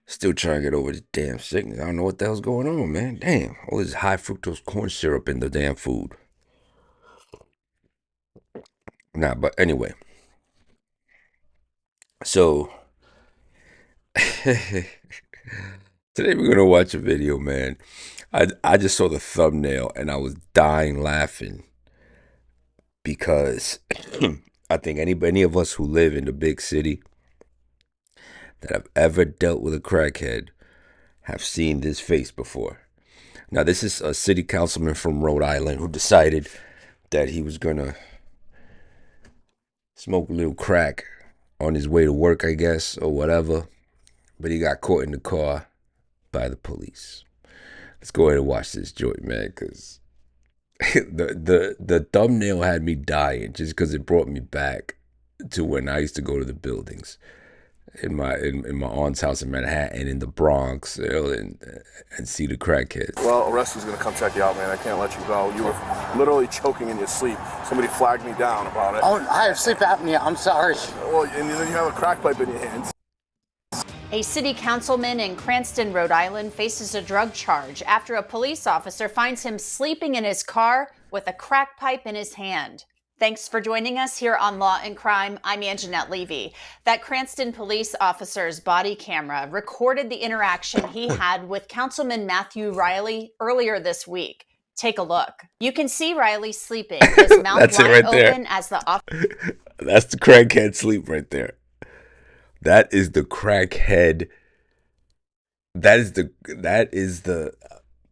Still trying to get over this damn sickness. I don't know what the hell's going on, man. Damn. All this high fructose corn syrup in the damn food. Nah, but anyway. So, today we're going to watch a video, man. I just saw the thumbnail and I was dying laughing because I think any of us who live in the big city that have ever dealt with a crackhead have seen this face before. Now, this is a city councilman from Rhode Island who decided that he was going to smoke a little crack on his way to work, I guess, or whatever. But he got caught in the car by the police. Let's go ahead and watch this joint, man, because the thumbnail had me dying just because it brought me back to when I used to go to the buildings in my aunt's house in Manhattan, in the Bronx, and see the crackheads. Well, a rescue's gonna come check you out, man. I can't let you go. You were literally choking in your sleep. Somebody flagged me down about it. Oh, I have sleep apnea. I'm sorry. Well, and then you have a crack pipe in your hands. A city councilman in Cranston, Rhode Island faces a drug charge after a police officer finds him sleeping in his car with a crack pipe in his hand. Thanks for joining us here on Law and Crime. I'm Anjanette Levy. That Cranston police officer's body camera recorded the interaction he had with Councilman Matthew Riley earlier this week. Take a look. You can see Riley sleeping, his mouth That's it wide right there. open as the officer. That's the crackhead sleep right there. That is the crackhead. That's the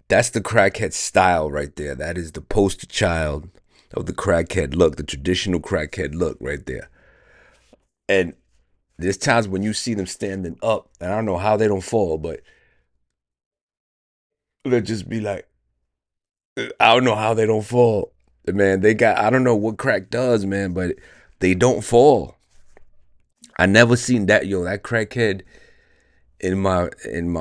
crackhead style right there. That is the poster child of the crackhead look, the traditional crackhead look right there. And there's times when you see them standing up, and I don't know how they don't fall, but they'll just be like, I don't know how they don't fall. Man, I don't know what crack does, man, but they don't fall. I never seen that, that crackhead in my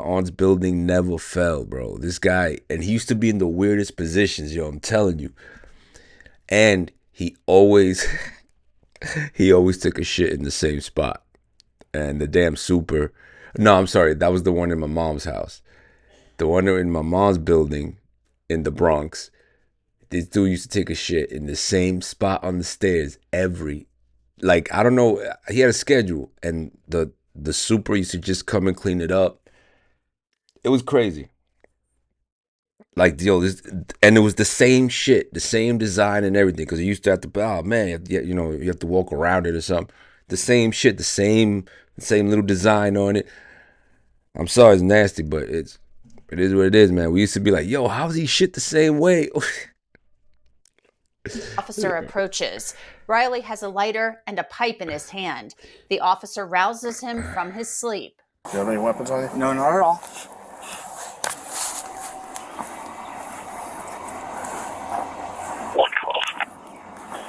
aunt's building never fell, bro. This guy, and he used to be in the weirdest positions, I'm telling you. And he always took a shit in the same spot. And the damn super, no, I'm sorry, that was the one in my mom's house. The one in my mom's building in the Bronx, this dude used to take a shit in the same spot on the stairs I don't know, he had a schedule, and the super used to just come and clean it up. It was crazy. Like, and it was the same shit, the same design and everything, because he used to have to, oh man, you have to walk around it or something. The same shit, the same little design on it. I'm sorry, it's nasty, but it is what it is, man. We used to be like, yo, how's he shit the same way? Officer approaches. Riley has a lighter and a pipe in his hand. The officer rouses him from his sleep. You have any weapons on you? No, not at all.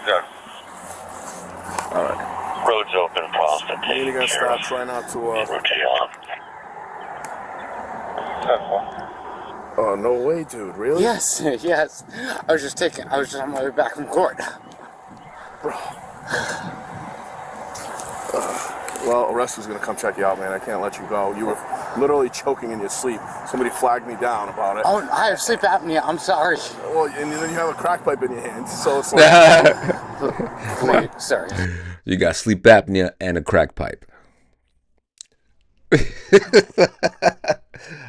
Yes. All right. Roads open, Boston. You're gonna stop. Try not to. Routine on. Oh no way, dude! Really? Yes, yes. I was just on my way back from court. Bro. Well, a rescue's gonna come check you out, man. I can't let you go. You were literally choking in your sleep. Somebody flagged me down about it. Oh, I have sleep apnea. I'm sorry. Well, and then you have a crack pipe in your hands, so it's like. Wait, sorry. You got sleep apnea and a crack pipe.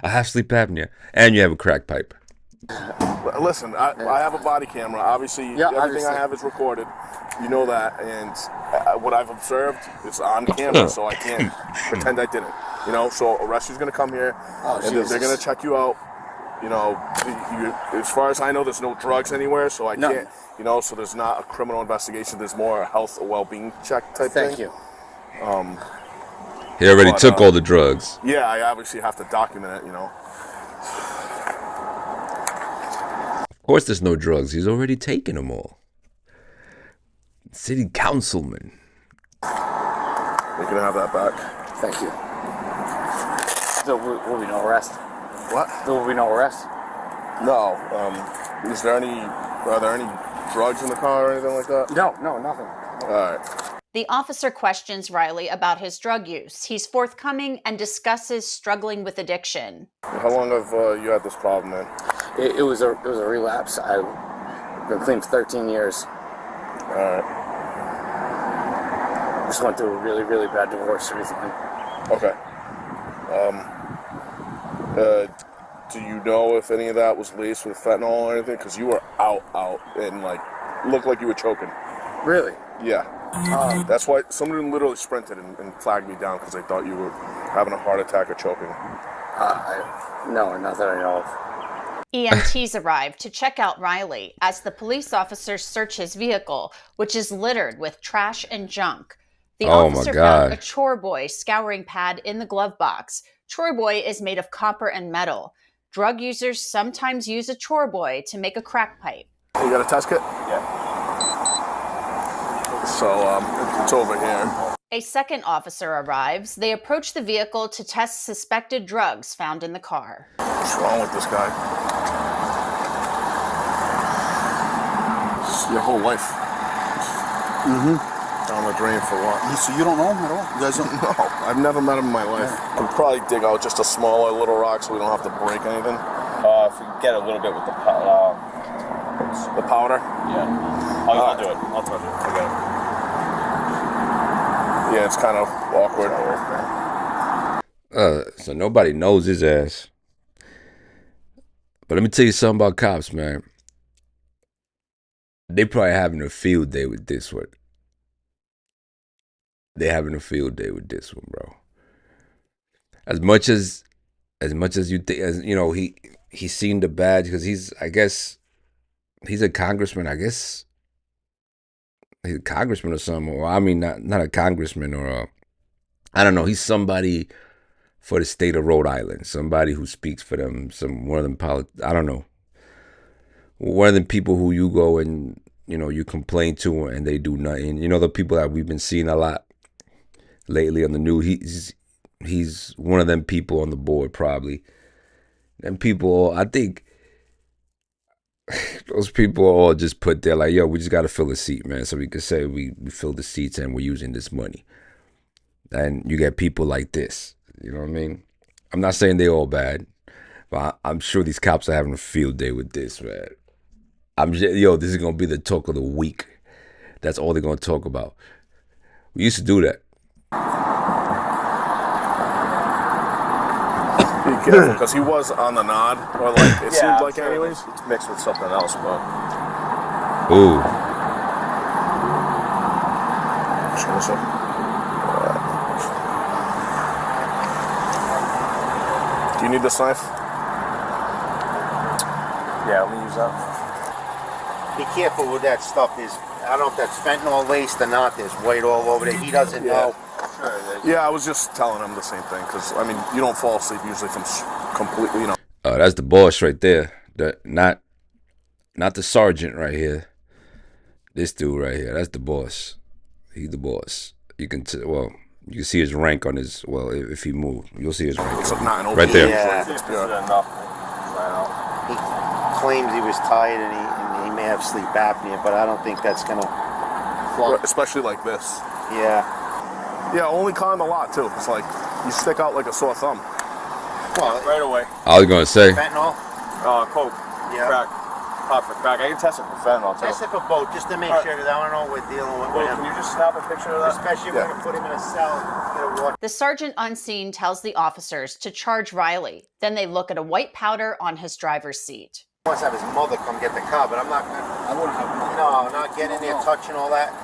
I have sleep apnea, and you have a crack pipe. Listen, I have a body camera. Obviously, everything I have is recorded. You know that, and what I've observed is on camera, so I can't pretend I didn't. So a rescue's gonna come here, and they're gonna check you out. As far as I know, there's no drugs anywhere, so I can't. So there's not a criminal investigation. There's more a health or well-being check type thing. Thank you. He already took all the drugs. Yeah, I obviously have to document it. Of course, there's no drugs. He's already taken them all. City councilman. You're gonna have that back. Thank you. There will be no arrest. What? There will be no arrest. No. Are there any drugs in the car or anything like that? No, nothing. All right. The officer questions Riley about his drug use. He's forthcoming and discusses struggling with addiction. How long have you had this problem, man? It was a relapse. I've been clean for 13 years. All right. Just went through a really, really bad divorce recently. Okay. Do you know if any of that was laced with fentanyl or anything? Because you were out, and like looked like you were choking. Really? Yeah. That's why somebody literally sprinted and flagged me down because they thought you were having a heart attack or choking. No, not that I know of. EMTs arrive to check out Riley as the police officers search his vehicle, which is littered with trash and junk. The officer found a chore boy scouring pad in the glove box. Chore boy is made of copper and metal. Drug users sometimes use a chore boy to make a crack pipe. You got a test kit? Yeah. So it's over here. A second officer arrives. They approach the vehicle to test suspected drugs found in the car. What's wrong with this guy? It's your whole life. Down the drain for what? So you don't know him at all? You guys don't? No, I've never met him in my life. Yeah. Could probably dig out just a smaller little rock so we don't have to break anything. If we get a little bit with the powder. The powder? Yeah. I'll do it. I'll touch it. I got it. Yeah, it's kind of awkward. So nobody knows his ass. But let me tell you something about cops, man. They probably having a field day with this one. They having a field day with this one, bro. As much as you think, as you know, he's seen the badge because he's a congressman. I guess he's a congressman or something. Or I mean, not a congressman or I don't know. He's somebody for the state of Rhode Island. Somebody who speaks for them. One of them I don't know. One of them people who you go and you complain to and they do nothing. You know, the people that we've been seeing a lot lately on the news. He's one of them people on the board, probably. And people, I think those people are all just put there like, yo, we just got to fill the seat, man. So we can say we fill the seats and we're using this money. And you get people like this. You know what I mean? I'm not saying they all bad, but I'm sure these cops are having a field day with this, man. This is going to be the talk of the week. That's all they're going to talk about. We used to do that. Be careful, because he was on the nod, or like it seemed like anyways. It's mixed with something else, but. Ooh. Do you need this knife? Yeah, let me use that. Be careful with that stuff. I don't know if that's fentanyl laced or not. There's white all over there. He doesn't know. Yeah, I was just telling him the same thing, because, I mean, you don't fall asleep usually from completely, That's the boss right there. Not the sergeant right here. This dude right here. That's the boss. He's the boss. You can you can see his rank on his. Well, if he moved, you'll see his rank. It's like not an right there. Yeah. This is enough. He claims he was tired and he may have sleep apnea, but I don't think that's gonna. Especially like this. Yeah. Yeah, only climb a lot too. It's like you stick out like a sore thumb. Well, Right away. I was gonna say. fentanyl. Coke. Yeah. Crack. Pop for crack. I can test it for fentanyl too. Test it for both, just to make sure, because I don't know what we're dealing with. Well, can you just snap a picture of that? Especially if we're gonna put him in a cell. The sergeant on scene tells the officers to charge Riley. Then they look at a white powder on his driver's seat. He wants to have his mother come get the car, but I'm not gonna. I wouldn't have. No, not getting there, touching all that.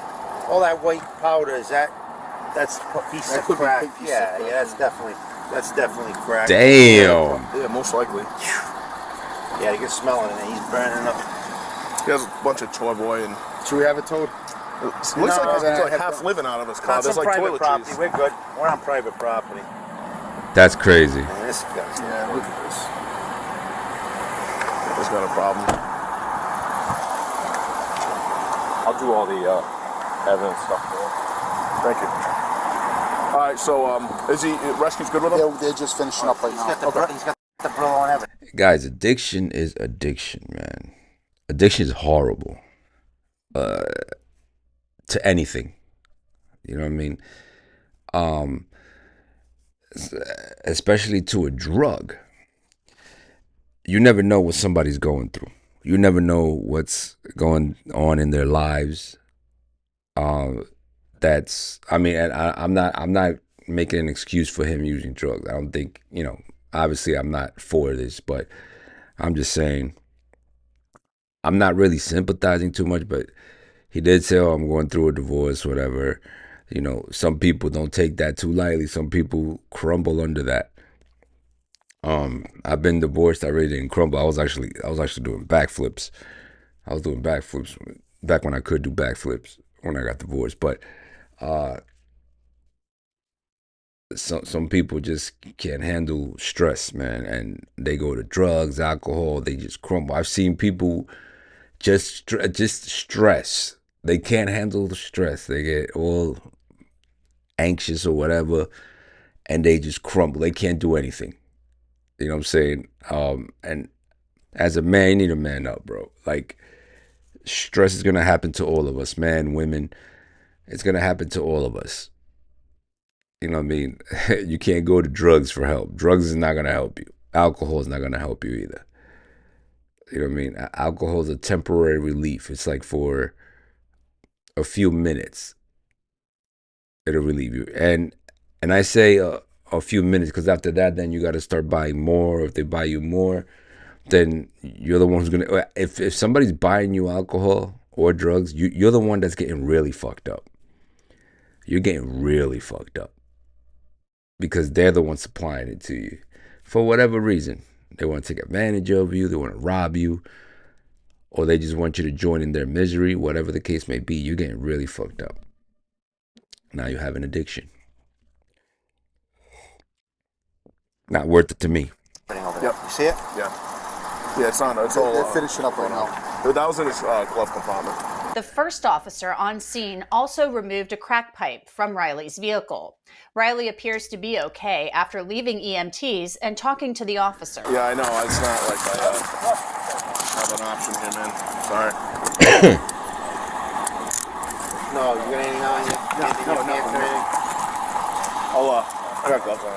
All that white powder is that's a piece of crack. Yeah, that's definitely crack. Damn. Yeah, most likely. Yeah, you can smell it, and he's burning up. He has a bunch of toy boy and. Should we have it towed? Looks like he's like half living out of his car. That's There's on like private property. toiletries. We're good. We're on private property. That's crazy. And this guy's. Yeah, look at this. He's got a problem. I'll do all the evidence stuff for him. Thank you. All right, so is rescue's good with him? Yeah, they're just finishing up right now. He's got the brillo and everything. Guys, addiction is addiction, man. Addiction is horrible. To anything. You know what I mean? Um, especially to a drug. You never know what somebody's going through. You never know what's going on in their lives. I'm not making an excuse for him using drugs. I don't think, obviously I'm not for this, but I'm just saying I'm not really sympathizing too much, but he did say, "Oh, I'm going through a divorce, whatever." Some people don't take that too lightly. Some people crumble under that. I've been divorced. I really didn't crumble. I was actually doing backflips. I was doing backflips back when I could do backflips when I got divorced. But some people just can't handle stress, man, and they go to drugs, alcohol. They just crumble. I've seen people just stress. They can't handle the stress. They get all anxious or whatever, and they just crumble. They can't do anything. You know what I'm saying? And as a man, you need to man up, bro. Like, stress is gonna happen to all of us, man, women. It's gonna happen to all of us. You know what I mean? You can't go to drugs for help. Drugs is not gonna help you. Alcohol is not gonna help you either. You know what I mean? Alcohol is a temporary relief. It's like for a few minutes. It'll relieve you. And I say a few minutes because after that, then you got to start buying more. If they buy you more, then you're the one who's gonna. If somebody's buying you alcohol or drugs, you're the one that's getting really fucked up. You're getting really fucked up because they're the ones supplying it to you for whatever reason. They want to take advantage of you. They want to rob you, or they just want you to join in their misery. Whatever the case may be, you're getting really fucked up. Now you have an addiction. Not worth it to me. Yep. You see it? Yeah. Yeah, it's on. It's all. They're finishing up right now. That was in his glove compartment. The first officer on scene also removed a crack pipe from Riley's vehicle. Riley appears to be okay after leaving EMTs and talking to the officer. Yeah, I know. It's not like I have an option here, man. Sorry. No, you got anything on you? No. I got gloves on.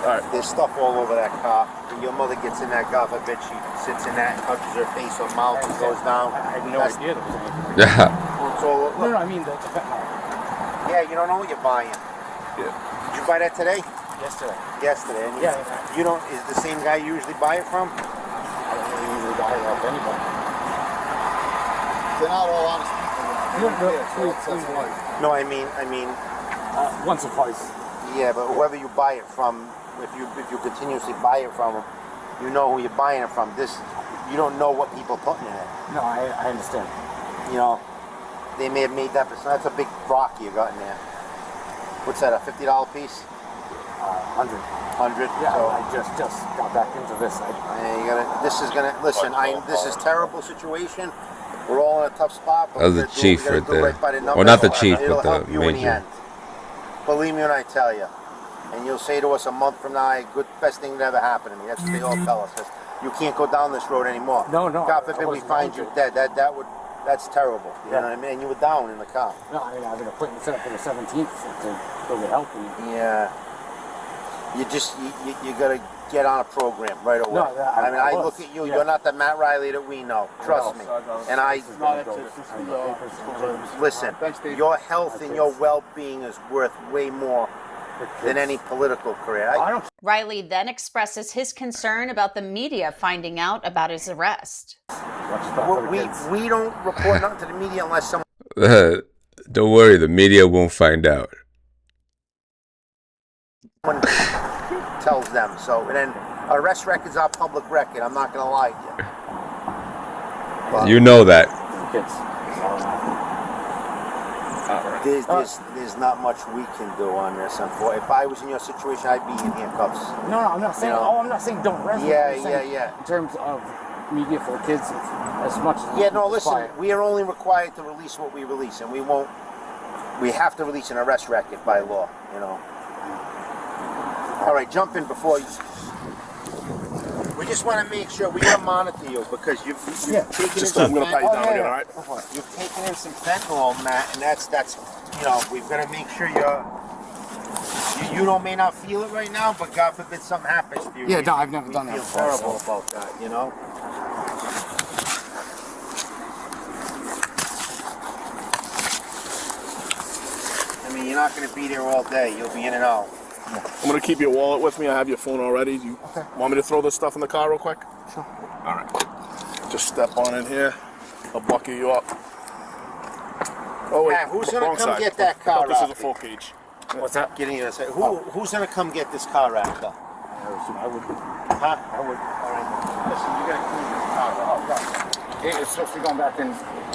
Alright. There's stuff all over that car. When your mother gets in that car, I bet she sits in that, touches her face or mouth and goes down. I had no idea there was anything. Yeah. So, look, No, I mean the fentanyl. yeah, you don't know what you're buying. Yeah. Did you buy that today? Yesterday. Yesterday. And Yeah. You don't, is the same guy you usually buy it from? I don't really usually buy it off anybody. They're not all honest people. No, I mean, Once or twice. yeah, but whoever you buy it from, if you continuously buy it from them, you know who you're buying it from. You don't know what people are putting in it. No, I understand. You know, they may have made that, but that's a big rock you got in there. What's that, a $50 piece? 100. 100. Yeah, So, I just got back into this. yeah, you gotta. This is gonna listen. This is terrible situation. We're all in a tough spot. But That was the chief right there. Well, not the chief, It'll but the help you in the major. end. Believe me when I tell you. And you'll say to us a month from now, best thing that ever happened to me. That's what they all tell us. You can't go down this road anymore. No. God forbid I we wasn't find going you to. dead. That's terrible. You know what I mean? And you were down in the car. No, I have an appointment set up for the 17th to go get help. Yeah. You gotta get on a program right away. No, I was. look at you. Yeah. You're not the Matt Riley that we know. Trust me. And listen. Your health and your well-being is worth way more than any political career. Riley then expresses his concern about the media finding out about his arrest. We don't report nothing to the media unless someone Don't worry, the media won't find out. tells them. So, and then arrest records are public record. I'm not gonna lie to you. But You know that. Kids. there's not much we can do on this. Unfortunately, if I was in your situation, I'd be in handcuffs. No, I'm not saying. You know? I'm not saying don't arrest me. Yeah, I'm saying yeah. In terms of media for the kids, as much as Yeah, no, listen. quiet. We are only required to release what we release, and we won't. We have to release an arrest record by law. You know. All right, jump in before you. We just want to make sure we gotta monitor you because you've taken in Just, some I'm gonna pat you down again, all right? You've taken in some fentanyl, Matt, and that's we've got to make sure you may not feel it right now, but God forbid something happens to you. Yeah, no, I've never done that feel before, terrible about that, you know. I mean, you're not going to be there all day. You'll be in and out. I'm gonna keep your wallet with me. I have your phone already. You want me to throw this stuff in the car real quick? Sure. All right. Just step on in here. I'll buckle you up. Oh wait, Matt, who's gonna wrong come side. get that I car thought this is out? a full cage. What's that? Getting in a second. Who's going to come get this car wrapped up? I would. Huh? I would. All right. Listen, you got to clean this car up. Oh, right. It's supposed to be going back in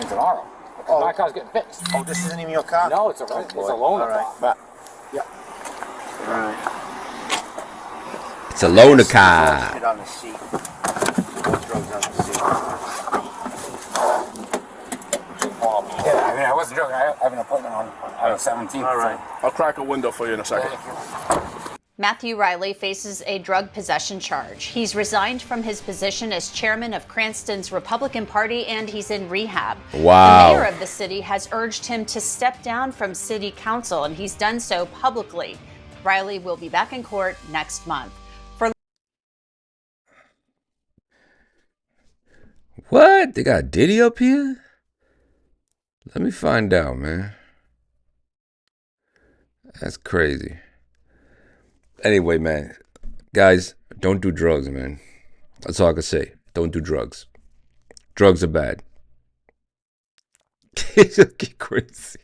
tomorrow. Oh. My car's getting fixed. Oh, this isn't even your car? No, it's a loaner All right. car. Yeah. All right. It's a loaner car. Shit on the seat. More drugs on the seat. Yeah, I mean, I wasn't joking. I have an appointment on the 17th. All right. I'll crack a window for you in a second. Thank you. Matthew Riley faces a drug possession charge. He's resigned from his position as chairman of Cranston's Republican Party and he's in rehab. Wow. The mayor of the city has urged him to step down from city council, and he's done so publicly. Riley will be back in court next month. What? They got Diddy up here? Let me find out, man. That's crazy. Anyway, man. Guys, don't do drugs, man. That's all I can say. Don't do drugs. Drugs are bad. Get crazy.